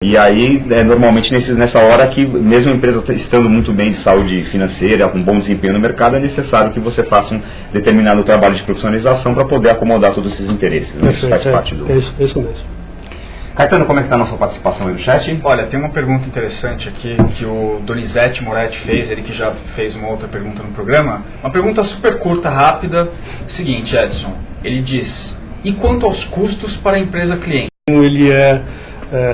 E aí, normalmente nessa hora que, mesmo a empresa estando muito bem de saúde financeira, com bom desempenho no mercado, é necessário que você faça um determinado trabalho de profissionalização para poder acomodar todos esses interesses. Né? Isso faz parte do... Isso mesmo. Caetano, como é que está a nossa participação aí no chat? Olha, tem uma pergunta interessante aqui que o Donizete Moretti fez, ele que já fez uma outra pergunta no programa. Uma pergunta super curta, rápida. Seguinte, Edson, ele diz: e quanto aos custos para a empresa cliente? Ele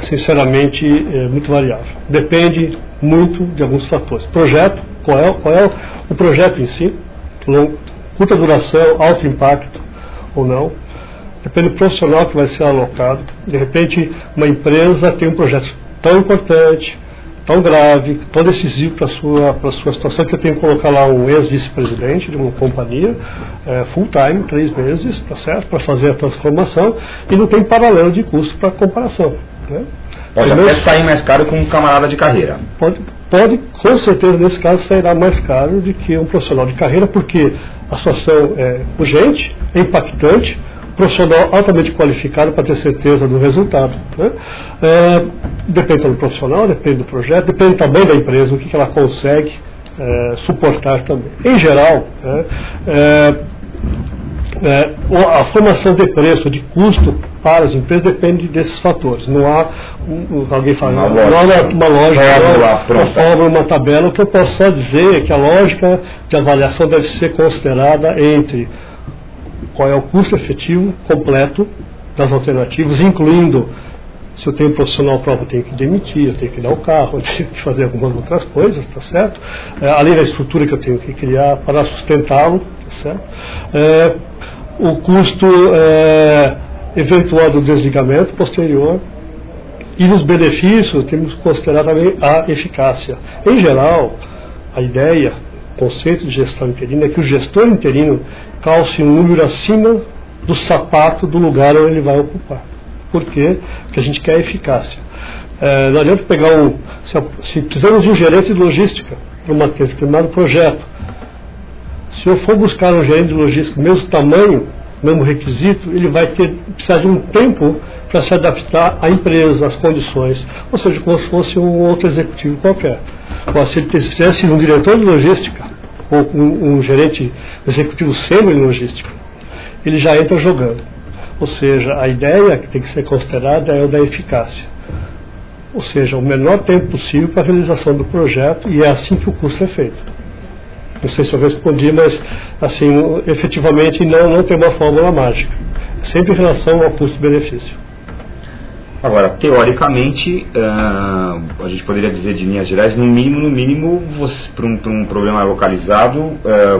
sinceramente, muito variável. Depende muito de alguns fatores. Projeto, qual é o projeto em si, curta duração, alto impacto ou não. Depende do profissional que vai ser alocado. De repente, uma empresa tem um projeto tão importante, tão grave, tão decisivo para a sua situação, que eu tenho que colocar lá um ex-vice-presidente de uma companhia, full time, 3 meses, tá certo, para fazer a transformação, e não tem paralelo de custo para comparação. Né? Pode até sair mais caro com um camarada de carreira. Pode, com certeza, nesse caso, sairá mais caro do que um profissional de carreira, porque a situação é urgente, é impactante, profissional altamente qualificado para ter certeza do resultado. Né? Depende do profissional, depende do projeto, depende também da empresa, o que ela consegue suportar também. Em geral, a formação de preço, de custo para as empresas depende desses fatores. Não há, alguém fala, não há uma lógica, uma fórmula, uma tabela. O que eu posso só dizer é que a lógica de avaliação deve ser considerada entre qual é o custo efetivo completo das alternativas, incluindo se eu tenho um profissional próprio, eu tenho que demitir, eu tenho que dar o carro, eu tenho que fazer algumas outras coisas, tá certo? Além da estrutura que eu tenho que criar para sustentá-lo, tá certo? O custo eventual do desligamento posterior, e nos benefícios temos que considerar também a eficácia. Em geral, a ideia, o conceito de gestão interina é que o gestor interino calce um número acima do sapato do lugar onde ele vai ocupar. Por quê? Porque a gente quer eficácia. Não adianta pegar se precisamos de um gerente de logística para um determinado projeto. Se eu for buscar um gerente de logística mesmo tamanho, mesmo requisito, ele vai precisar de um tempo para se adaptar à empresa, às condições. Ou seja, como se fosse um outro executivo qualquer. Ou se ele tivesse um diretor de logística, ou um gerente executivo sênior em logística, ele já entra jogando. Ou seja, a ideia que tem que ser considerada é a da eficácia. Ou seja, o menor tempo possível para a realização do projeto, e é assim que o custo é feito. Não sei se eu respondi, mas assim, efetivamente não tem uma fórmula mágica. É sempre em relação ao custo-benefício. Agora, teoricamente, a gente poderia dizer de linhas gerais, no mínimo, para um problema localizado,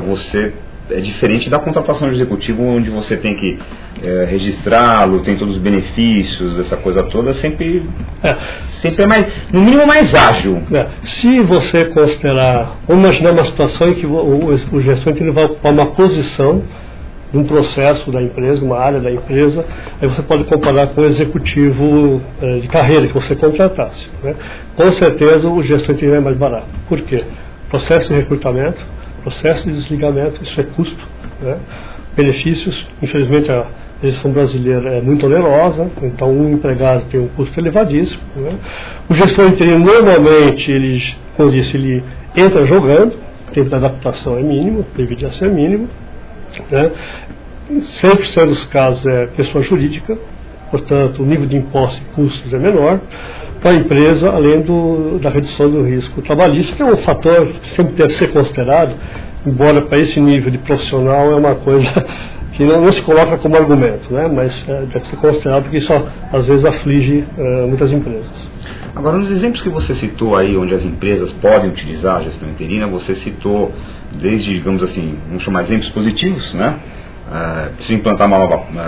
você é diferente da contratação de executivo, onde você tem que registrá-lo, tem todos os benefícios, essa coisa toda, sempre é mais, no mínimo, mais ágil. Se você considerar, vamos imaginar uma situação em que o gestor vai ocupar uma posição de um processo da empresa, uma área da empresa, aí você pode comparar com o executivo de carreira que você contratasse. Né? Com certeza o gestor interino é mais barato. Por quê? Processo de recrutamento, processo de desligamento, isso é custo. Né? Benefícios, infelizmente a legislação brasileira é muito onerosa, então um empregado tem um custo elevadíssimo. Né? O gestor interino normalmente, como eu disse, ele entra jogando, o tempo de adaptação é mínimo, deveria ser mínimo. Né? 100% dos casos é pessoa jurídica, portanto o nível de impostos e custos é menor para a empresa, além da redução do risco trabalhista, que é um fator que sempre deve ser considerado, embora para esse nível de profissional é uma coisa que não se coloca como argumento, né? Mas deve ser considerado porque isso às vezes aflige muitas empresas. Agora, nos exemplos que você citou aí, onde as empresas podem utilizar a gestão interina, você citou desde, digamos assim, vamos chamar exemplos positivos, né? Preciso implantar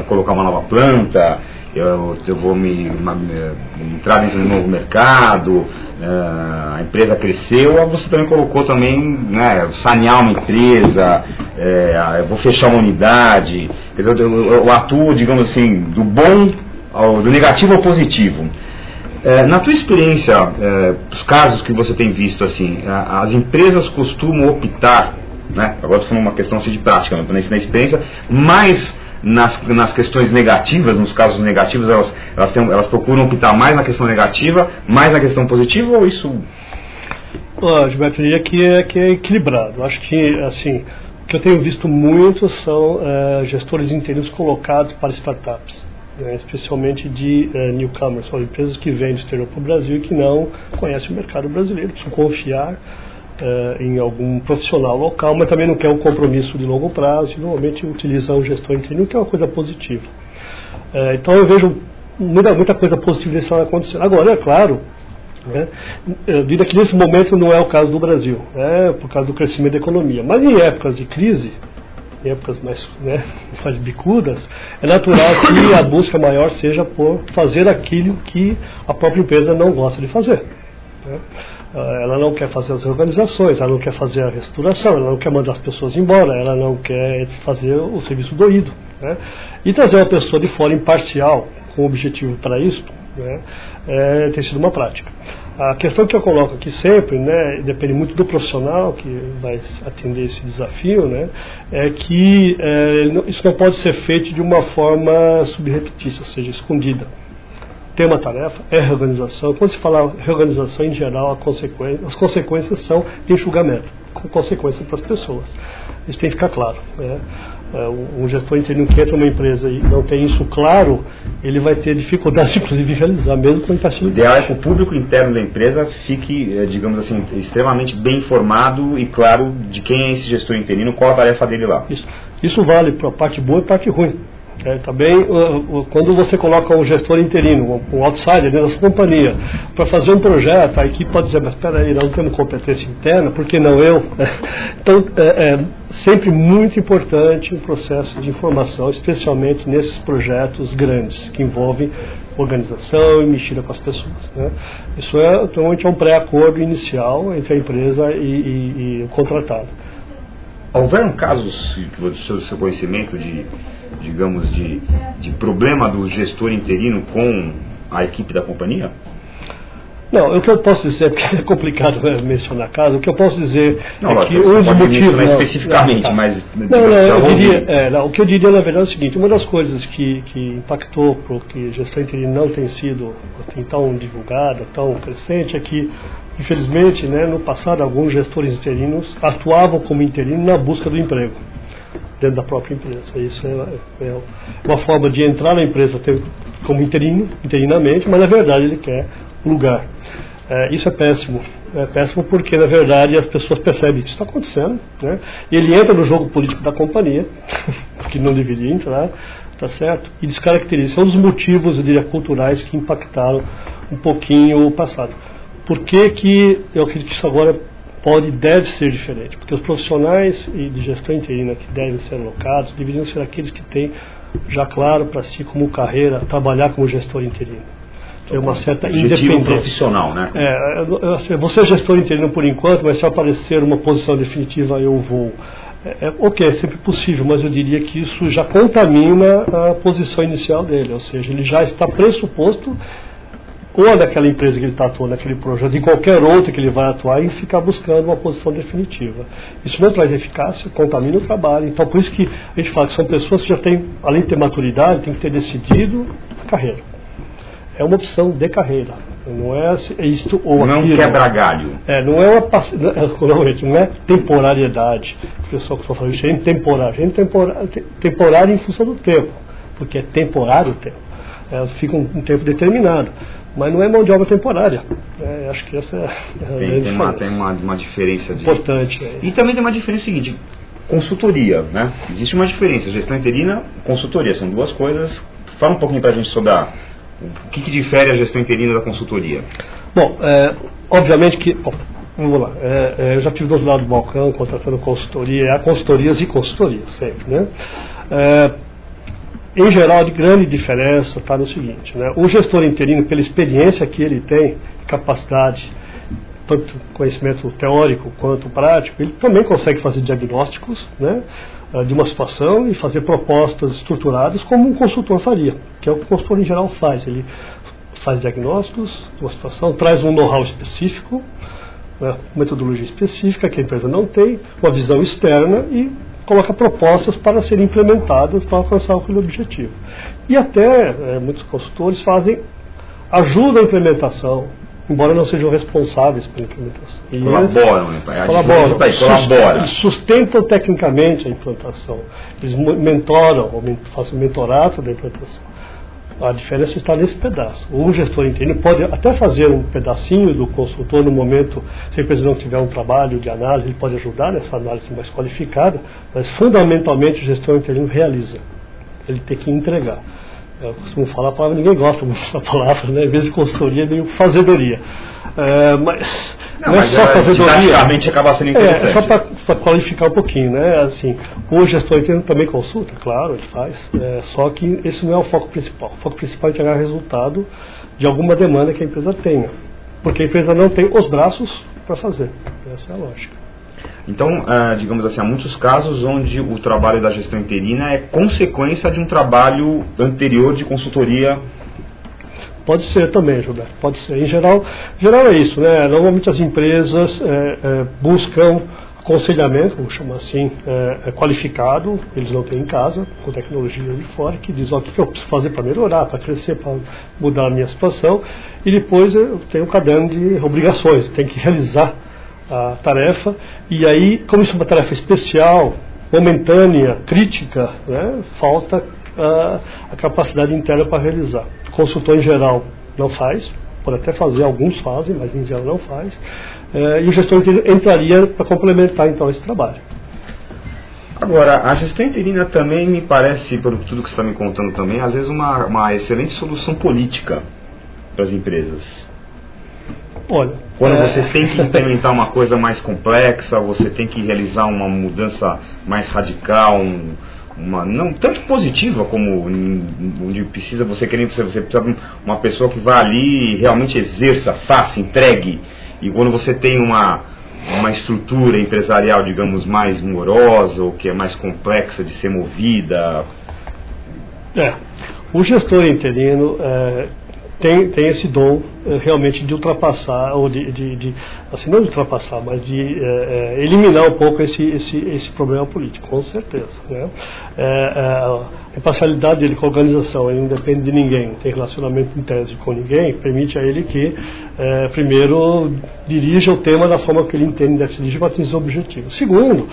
colocar uma nova planta, eu vou entrar dentro de um novo mercado, a empresa cresceu. Você também colocou também, né, sanear uma empresa, eu vou fechar uma unidade. Quer dizer, eu atuo, digamos assim, do negativo ao positivo. Na tua experiência, os casos que você tem visto, assim, as empresas costumam optar, né, agora estou falando uma questão assim de prática, na experiência, mais nas questões negativas, nos casos negativos, elas procuram optar mais na questão negativa, mais na questão positiva, ou isso... Gilberto, eu diria que é equilibrado. Acho que, assim, o que eu tenho visto muito são gestores interinos colocados para startups, né, especialmente de newcomers, são empresas que vêm do exterior para o Brasil e que não conhecem o mercado brasileiro, precisam confiar em algum profissional local, mas também não quer um compromisso de longo prazo e normalmente utilizam o gestor interino, que é uma coisa positiva. Então eu vejo muita coisa positiva desse ano acontecendo. Agora, é claro, né, eu diria que nesse momento não é o caso do Brasil, por causa do crescimento da economia, mas em épocas de crise, em épocas mais bicudas, é natural que a busca maior seja por fazer aquilo que a própria empresa não gosta de fazer, né? Ela não quer fazer as reorganizações, ela não quer fazer a reestruturação, ela não quer mandar as pessoas embora, ela não quer fazer o serviço doído, né? E trazer uma pessoa de fora imparcial, com objetivo para isso, né, tem sido uma prática. A questão que eu coloco aqui sempre, né, depende muito do profissional que vai atender esse desafio, né, é que isso não pode ser feito de uma forma subrepetícia, ou seja, escondida. Tem uma tarefa, é reorganização. Quando se fala reorganização, em geral, as consequências são de enxugamento, com consequências para as pessoas. Isso tem que ficar claro, né? Um gestor interino que entra numa empresa e não tem isso claro, ele vai ter dificuldades, inclusive, de realizar, mesmo com empatía. O ideal é que o público interno da empresa fique, digamos assim, extremamente bem informado e claro de quem é esse gestor interino, qual a tarefa dele lá. Isso vale para a parte boa e parte ruim. Também, quando você coloca um gestor interino, um outsider dentro da sua companhia, para fazer um projeto, a equipe pode dizer, mas espera aí, nós não temos competência interna, por que não eu? Então, é sempre muito importante um processo de informação, especialmente nesses projetos grandes, que envolvem organização e mexida com as pessoas, né? Isso normalmente é um pré-acordo inicial entre a empresa e o contratado. Houveram casos, do seu conhecimento, digamos, de problema do gestor interino com a equipe da companhia? Não, o que eu posso dizer, porque é complicado mencionar caso, o que eu posso dizer que um dos motivos... especificamente, mas... o que eu diria, na verdade, é o seguinte, uma das coisas que impactou porque a gestão interina não tem sido assim, tão divulgada, tão crescente, é que, infelizmente, né, no passado, alguns gestores interinos atuavam como interino na busca do emprego dentro da própria empresa. Isso é uma forma de entrar na empresa como interinamente, mas na verdade ele quer lugar. Isso é péssimo. É péssimo porque, na verdade, as pessoas percebem que isso está acontecendo, né? E ele entra no jogo político da companhia, porque não deveria entrar, tá certo? E descaracteriza. São os motivos, eu diria, culturais que impactaram um pouquinho o passado. Por que eu acredito que isso agora pode e deve ser diferente? Porque os profissionais de gestão interina que devem ser alocados deveriam ser aqueles que têm já claro para si como carreira trabalhar como gestor interino. Ter uma certa independência profissional, né? Você é gestor interino por enquanto, mas se aparecer uma posição definitiva eu vou. Ok, é sempre possível, mas eu diria que isso já contamina a posição inicial dele, ou seja, ele já está pressuposto ou daquela empresa que ele está atuando naquele projeto, em qualquer outra que ele vai atuar, e ficar buscando uma posição definitiva. Isso não traz eficácia, contamina o trabalho. Então, por isso que a gente fala que são pessoas que já têm, além de ter maturidade, tem que ter decidido a carreira. É uma opção de carreira. Não é isto ou aquilo. Não é um quebra-galho. Não é temporariedade. O pessoal que está falando, gente temporária. Temporária em função do tempo, porque é temporário o tempo. Fica um tempo determinado. Mas não é mão de obra temporária. Acho que essa tem uma diferença importante. E também tem uma diferença seguinte: consultoria, né? Existe uma diferença, gestão interina, consultoria, são duas coisas. Fala um pouquinho para a gente sobre o que difere a gestão interina da consultoria. Bom, obviamente que... vamos lá, eu já estive do outro lado do balcão contratando consultoria, há consultorias e consultorias sempre, né? Em geral, a grande diferença está no seguinte, né? O gestor interino, pela experiência que ele tem, capacidade, tanto conhecimento teórico quanto prático, ele também consegue fazer diagnósticos, né, de uma situação e fazer propostas estruturadas como um consultor faria, que é o que o consultor em geral faz. Ele faz diagnósticos de uma situação, traz um know-how específico, né, metodologia específica que a empresa não tem, uma visão externa e coloca propostas para serem implementadas para alcançar aquele objetivo. E até muitos consultores ajudam a implementação, embora não sejam responsáveis pela implementação. Colaboram. Eles sustentam tecnicamente a implantação. Eles mentoram, fazem o mentorado da implantação. A diferença está nesse pedaço. O gestor interino pode até fazer um pedacinho do consultor no momento, se a empresa não tiver um trabalho de análise, ele pode ajudar nessa análise mais qualificada, mas fundamentalmente o gestor interino realiza. Ele tem que entregar. Eu costumo falar a palavra, ninguém gosta muito dessa palavra, né? Em vez de consultoria, é meio fazedoria. Não é só fazedoria. Acaba sendo interessante. Só para qualificar um pouquinho, né? Assim, o gestor interno também consulta, claro, ele faz. Só que esse não é o foco principal. O foco principal é entregar resultado de alguma demanda que a empresa tenha. Porque a empresa não tem os braços para fazer. Essa é a lógica. Então, digamos assim, há muitos casos onde o trabalho da gestão interina é consequência de um trabalho anterior de consultoria. Pode ser também, Gilberto, pode ser. Em geral é isso, né? Normalmente as empresas buscam aconselhamento, vamos chamar assim, qualificado, eles não têm em casa, com tecnologia de fora, que diz, o que eu preciso fazer para melhorar, para crescer, para mudar a minha situação, e depois eu tenho um caderno de obrigações, tem que realizar a tarefa, e aí, como isso é uma tarefa especial, momentânea, crítica, né, falta a capacidade interna para realizar. O consultor em geral não faz, pode até fazer, alguns fazem, mas em geral não faz, e o gestor entraria para complementar então esse trabalho. Agora, a gestão interina também me parece, por tudo que você está me contando também, às vezes uma excelente solução política para as empresas. Olha, quando você tem que implementar uma coisa mais complexa, você tem que realizar uma mudança mais radical, não tanto positiva como onde precisa você precisa de uma pessoa que vá ali e realmente exerça, faça, entregue. E quando você tem uma estrutura empresarial, digamos, mais morosa ou que é mais complexa de ser movida. O gestor interino tem esse dom realmente de ultrapassar, ou assim, não de ultrapassar, mas de eliminar um pouco esse problema político, com certeza. Né? A imparcialidade dele com a organização, ele não depende de ninguém, não tem relacionamento em tese com ninguém, permite a ele que, primeiro, dirija o tema da forma que ele entende deve se dirigir para atingir o objetivo. Segundo,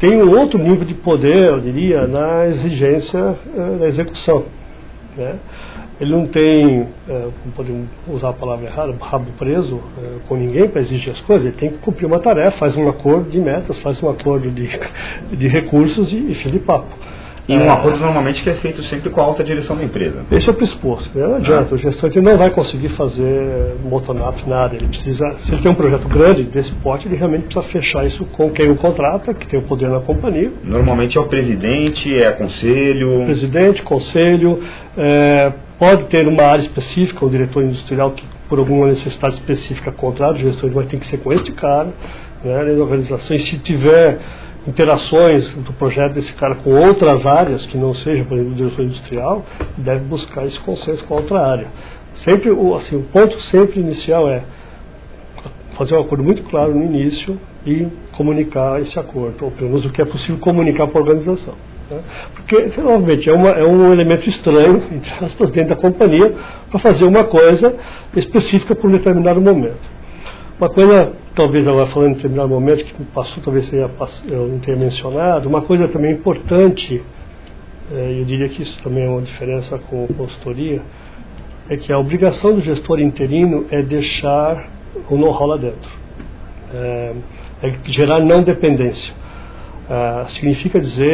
tem um outro nível de poder, eu diria, na exigência da execução. Né? Ele não tem, não podemos usar a palavra errada, rabo preso com ninguém para exigir as coisas. Ele tem que cumprir uma tarefa, faz um acordo de metas, faz um acordo de recursos e fim de papo. E um acordo normalmente que é feito sempre com a alta direção da empresa. Esse é o pressuposto. Não adianta, o gestor não vai conseguir fazer bottom-up, nada. Ele precisa, se ele tem um projeto grande desse porte, ele realmente precisa fechar isso com quem o contrata, que tem o poder na companhia. Normalmente é o presidente, é conselho. Presidente, conselho, pode ter uma área específica, o diretor industrial que por alguma necessidade específica contrata o gestor, mas tem que ser com este cara, né, na organização. E se tiver interações do projeto desse cara com outras áreas que não seja, por exemplo, o diretor industrial, deve buscar esse consenso com a outra área. Sempre, assim, o ponto sempre inicial é fazer um acordo muito claro no início e comunicar esse acordo, ou pelo menos o que é possível comunicar para a organização. Né? Porque, finalmente, é um elemento estranho, entre aspas, dentro da companhia, para fazer uma coisa específica por um determinado momento. Uma coisa, talvez agora falando em determinado momento, que me passou, talvez eu não tenha mencionado, uma coisa também importante, eu diria que isso também é uma diferença com a consultoria, é que a obrigação do gestor interino é deixar o know-how lá dentro, é gerar não dependência. Significa dizer